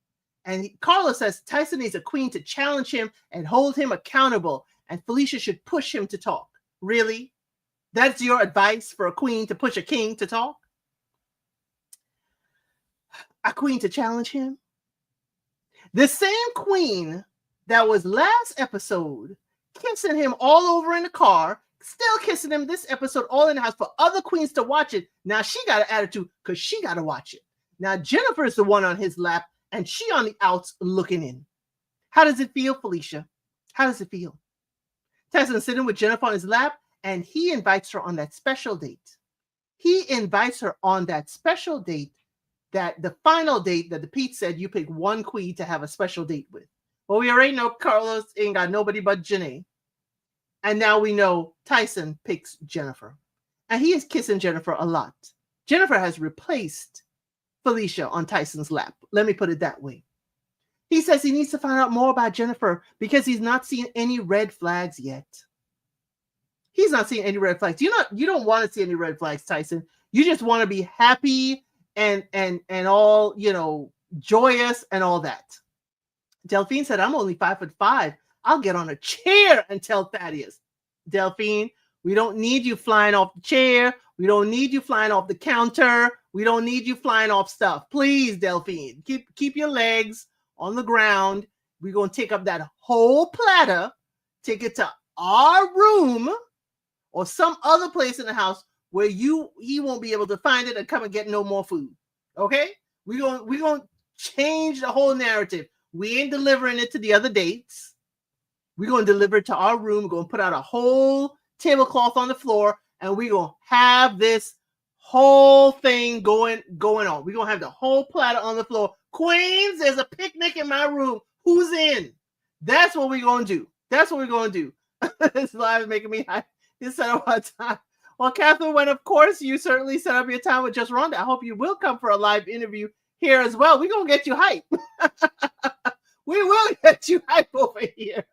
And Carlos says Tyson needs a queen to challenge him and hold him accountable. And Felicia should push him to talk. Really? That's your advice for a queen, to push a king to talk? A queen to challenge him? The same queen that was last episode kissing him all over in the car, still kissing him this episode all in the house for other queens to watch it. Now she got an attitude because she got to watch it. Now Jennifer is the one on his lap and she on the outs looking in. How does it feel, Felicia? How does it feel? Tyson sitting with Jennifer on his lap, and he invites her on that special date. He invites her on that special date, that the final date that the Pete said you pick one queen to have a special date with. Well, we already know Carlos ain't got nobody but Janae. And now we know Tyson picks Jennifer. And he is kissing Jennifer a lot. Jennifer has replaced Felicia on Tyson's lap. Let me put it that way. He says he needs to find out more about Jennifer because he's not seeing any red flags yet. He's not seeing any red flags. You don't want to see any red flags, Tyson. You just want to be happy and all, joyous and all that. Delphine said, I'm only 5'5". I'll get on a chair and tell Thaddeus. Delphine, we don't need you flying off the chair. We don't need you flying off the counter. We don't need you flying off stuff. Please, Delphine, keep your legs on the ground. We're going to take up that whole platter, take it to our room or some other place in the house where he won't be able to find it and come and get no more food. Okay? We gonna change the whole narrative. We ain't delivering it to the other dates. We're gonna deliver it to our room. We're gonna put out a whole tablecloth on the floor, and we're gonna have this whole thing going on. We're gonna have the whole platter on the floor. Queens, there's a picnic in my room. Who's in? That's what we're gonna do. That's what we're gonna do. This live is making me high. You set up our time. Well, Catherine, when of course you certainly set up your time with Just Rhonda, I hope you will come for a live interview here as well. We're gonna get you hype. We will get you hype over here.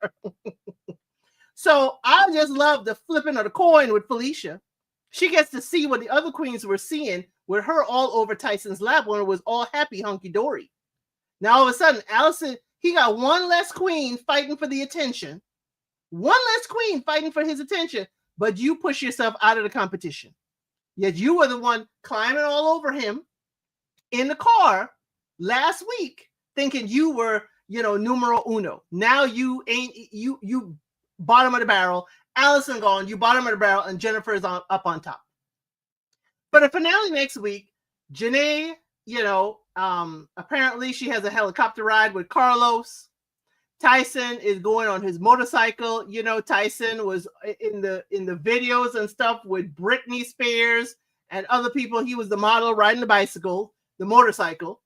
So I just love the flipping of the coin with Felicia. She gets to see what the other queens were seeing with her all over Tyson's lap when it was all happy hunky-dory. Now all of a sudden, Allison, he got one less queen fighting for the attention. One less queen fighting for his attention, but you push yourself out of the competition. Yet you were the one climbing all over him in the car last week, thinking you were, numero uno. Now you ain't, you bottom of the barrel. Allison gone, you bottom of the barrel, and Jennifer is up on top. For the finale next week, Janae, apparently she has a helicopter ride with Carlos. Tyson is going on his motorcycle. Tyson was in the videos and stuff with Britney Spears and other people. He was the model riding the motorcycle.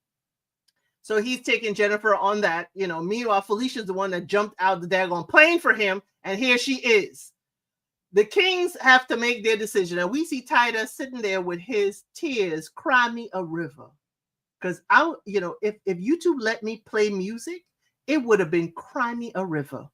So he's taking Jennifer on that. Meanwhile, Felicia's the one that jumped out the daggone plane for him, and here she is. The Kings have to make their decision, and we see Titus sitting there with his tears. Cry me a river, because if YouTube let me play music, it would have been Cry Me a River.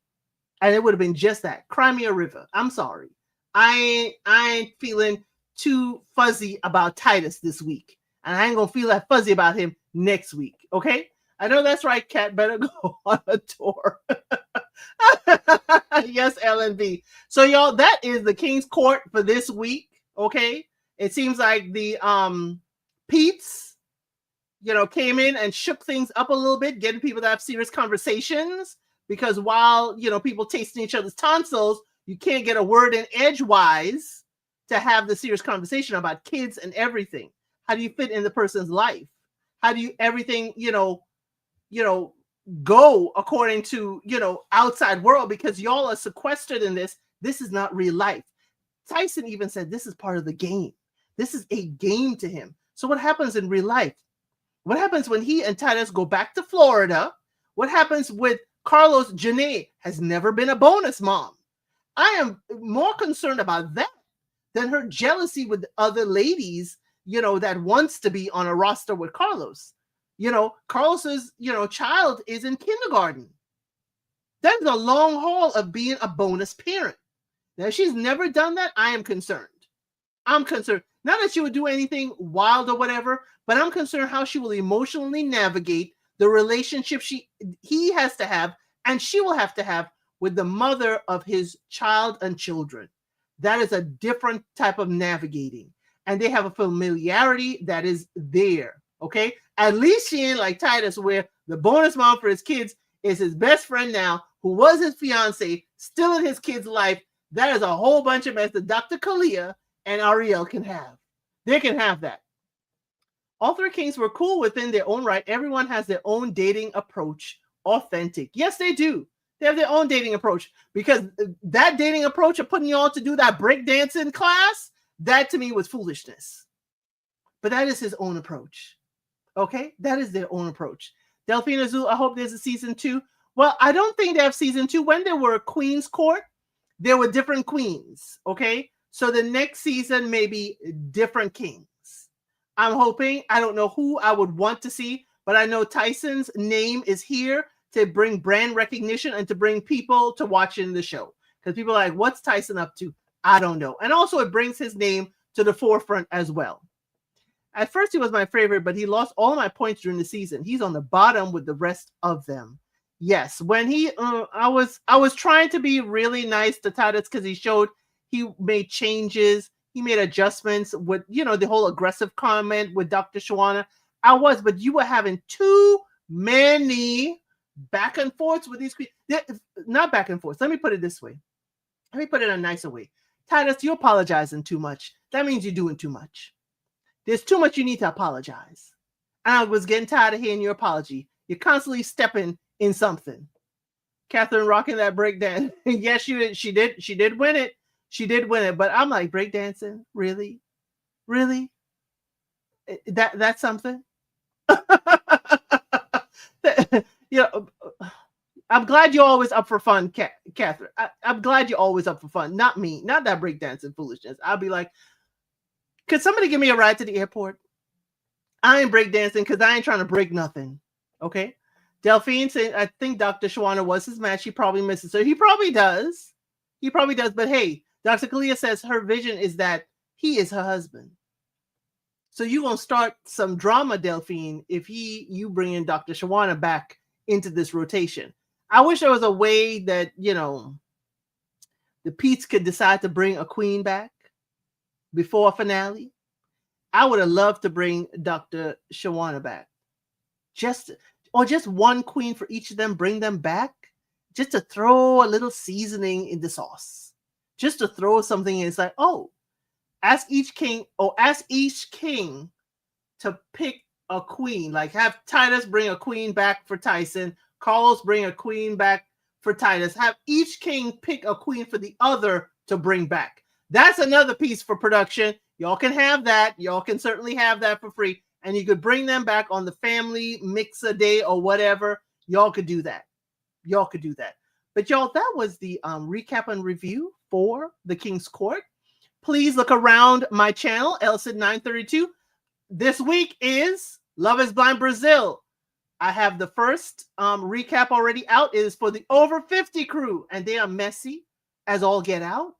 And it would have been just that. Cry Me a River. I'm sorry. I ain't feeling too fuzzy about Titus this week. And I ain't going to feel that fuzzy about him next week. Okay? I know that's right, Kat. Better go on a tour. Yes, LNB. So, y'all, that is the King's Court for this week. Okay? It seems like the Pete's, came in and shook things up a little bit, getting people to have serious conversations, because while, people tasting each other's tonsils, you can't get a word in edgewise to have the serious conversation about kids and everything. How do you fit in the person's life? How do you everything, go according to, outside world, because y'all are sequestered in this. This is not real life. Tyson even said this is part of the game. This is a game to him. So what happens in real life? What happens when he and Titus go back to Florida? What happens with Carlos? Janae has never been a bonus mom. I am more concerned about that than her jealousy with other ladies, that wants to be on a roster with Carlos. Carlos's, child is in kindergarten. That is a long haul of being a bonus parent. Now, if she's never done that, I am concerned. I'm concerned. Not that she would do anything wild or whatever, but I'm concerned how she will emotionally navigate the relationship he has to have, and she will have to have, with the mother of his child and children. That is a different type of navigating. And they have a familiarity that is there. Okay? At least she ain't like Titus, where the bonus mom for his kids is his best friend now, who was his fiance, still in his kid's life. That is a whole bunch of mess that Dr. Kalia and Ariel can have. They can have that. All three kings were cool within their own right. Everyone has their own dating approach. Authentic. Yes, they do. They have their own dating approach, because that dating approach of putting you all to do that breakdancing class, that to me was foolishness. But that is his own approach. Okay? That is their own approach. Delphine Azul, I hope there's a season 2. Well, I don't think they have season 2. When there were Queen's Court, there were different queens. Okay? So the next season may be different kings. I'm hoping. I don't know who I would want to see, but I know Tyson's name is here to bring brand recognition and to bring people to watching the show. Because people are like, what's Tyson up to? I don't know. And also it brings his name to the forefront as well. At first he was my favorite, but he lost all my points during the season. He's on the bottom with the rest of them. Yes, when I was trying to be really nice to Titus, because he made changes. He made adjustments with, the whole aggressive comment with Dr. Shawana. But you were having too many back and forths with these queens. Not back and forth. Let me put it this way. Let me put it in a nicer way. Titus, you're apologizing too much. That means you're doing too much. There's too much you need to apologize. And I was getting tired of hearing your apology. You're constantly stepping in something. Catherine rocking that breakdance. Yes, she did win it. She did win it. But I'm like, breakdancing? Really? Really? That's something? You know, I'm glad you're always up for fun, Catherine. I'm glad you're always up for fun. Not me. Not that breakdancing foolishness. I'll be like, could somebody give me a ride to the airport? I ain't breakdancing because I ain't trying to break nothing. Okay? Delphine saying, I think Dr. Shawana was his match. He probably misses her. He probably does. He probably does. But hey, Dr. Kalia says her vision is that he is her husband. So you're going to start some drama, Delphine, if you bring in Dr. Shawana back into this rotation. I wish there was a way that, you know, the Pete's could decide to bring a queen back before a finale. I would have loved to bring Dr. Shawana back. Just one queen for each of them, bring them back, just to throw a little seasoning in the sauce. Just to throw something in. It's like, oh, ask each king to pick a queen. Like have Titus bring a queen back for Tyson, Carlos bring a queen back for Titus. Have each king pick a queen for the other to bring back. That's another piece for production. Y'all can have that. Y'all can certainly have that for free. And you could bring them back on the family mix-a day or whatever. Y'all could do that. Y'all could do that. But y'all, that was the recap and review for The King's Court. Please look around my channel, LCID932. This week is Love is Blind Brazil. I have the first recap already out. It is for the over 50 crew, and they are messy as all get out,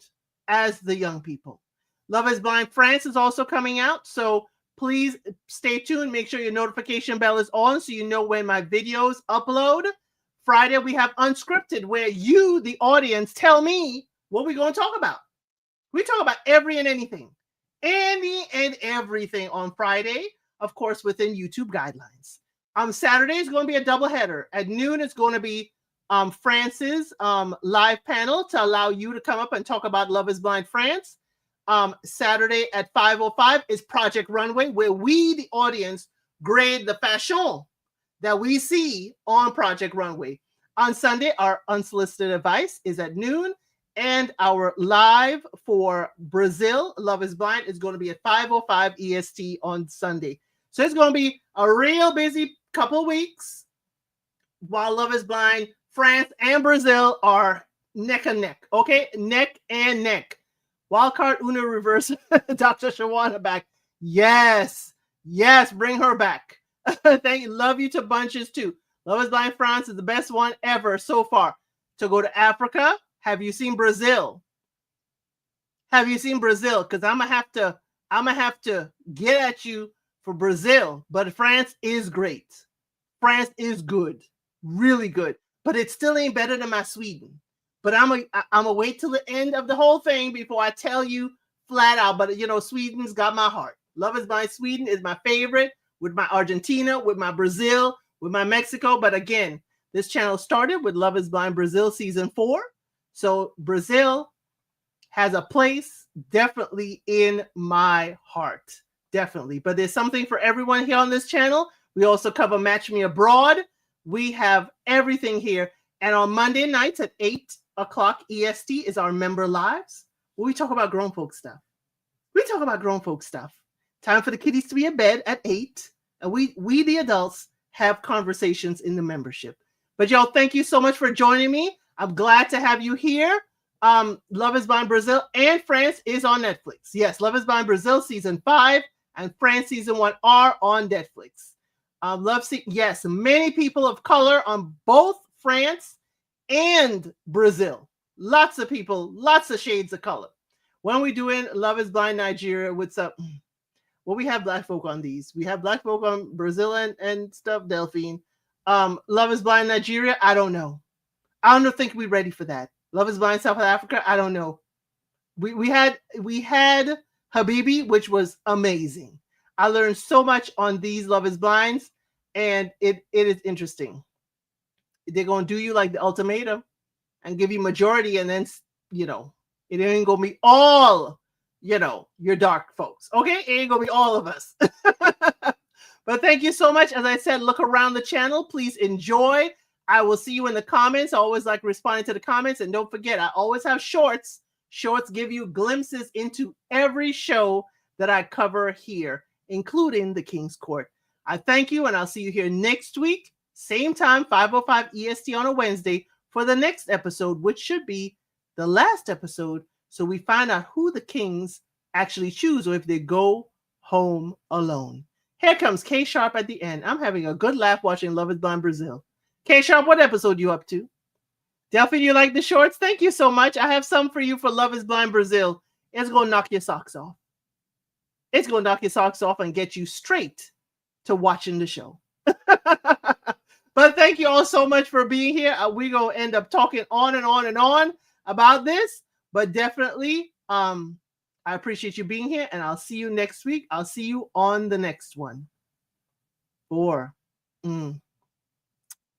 as the young people. Love is Blind France is also coming out, so please stay tuned. Make sure your notification bell is on so you know when my videos upload. Friday, we have Unscripted, where you, the audience, tell me what we're going to talk about. We talk about every and anything. Any and everything on Friday, of course, within YouTube guidelines. Saturday is going to be a doubleheader. At noon, it's going to be France's live panel to allow you to come up and talk about Love is Blind France. Saturday at 5:05 is Project Runway, where we, the audience, grade the fashion that we see on Project Runway. On Sunday, our unsolicited advice is at noon, and our live for Brazil, Love is Blind, is going to be at 5:05 EST on Sunday. So it's going to be a real busy couple of weeks while Love is Blind, France and Brazil are neck and neck. Okay, neck and neck. Wildcard Uno reverse, Dr. Shawana back. Yes, bring her back. Thank you. Love you to bunches too. Love is Blind France is the best one ever so far. To go to Africa, have you seen Brazil? Have you seen Brazil? Because I'm gonna have to get at you for Brazil. But France is great. France is good, really good. But it still ain't better than my Sweden. But I'm gonna wait till the end of the whole thing before I tell you flat out. But you know, Sweden's got my heart. Love is Blind Sweden is my favorite, with my Argentina, with my Brazil, with my Mexico. But again, this channel started with Love is Blind Brazil season 4. So Brazil has a place definitely in my heart. Definitely. But there's something for everyone here on this channel. We also cover Match Me Abroad. We have everything here. And on Monday nights at 8 o'clock EST is our member lives, where we talk about grown folk stuff. We talk about grown folk stuff. Time for the kiddies to be in bed at 8. And we the adults, have conversations in the membership. But y'all, thank you so much for joining me. I'm glad to have you here. Love is Blind Brazil and France is on Netflix. Yes, Love is Blind Brazil season 5 and France season 1 are on Netflix. Yes, many people of color on both France and Brazil. Lots of people, lots of shades of color. When we doing Love is Blind Nigeria with some, well, we have black folk on these. We have black folk on Brazil and stuff, Delphine. Love is Blind Nigeria, I don't know. I don't think we're ready for that. Love is Blind South Africa, I don't know. We had Habibi, which was amazing. I learned so much on these Love is Blinds, and it is interesting. They're going to do you like the ultimatum and give you majority, and then, you know, It ain't gonna be all, your dark folks. Okay, it ain't gonna be all of us. But thank you so much. As I said, look around the channel. Please enjoy. I will see you in the comments. I always like responding to the comments. And don't forget, I always have shorts. Shorts give you glimpses into every show that I cover here, including the King's Court. I thank you, and I'll see you here next week, same time, 5:05 EST on a Wednesday, for the next episode, which should be the last episode, so we find out who the kings actually choose, or if they go home alone. Here comes K-Sharp at the end. I'm having a good laugh watching Love is Blind Brazil. K-Sharp, what episode you up to? Delphine, you like the shorts? Thank you so much. I have some for you for Love is Blind Brazil. It's going to knock your socks off. It's going to knock your socks off and get you straight to watching the show. But thank you all so much for being here. We're going to end up talking on and on and on about this. But definitely, I appreciate you being here, and I'll see you next week. I'll see you on the next one.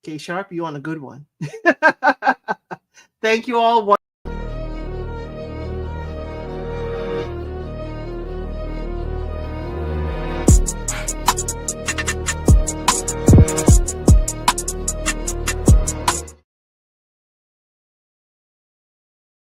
K-Sharp, you on a good one. Thank you all.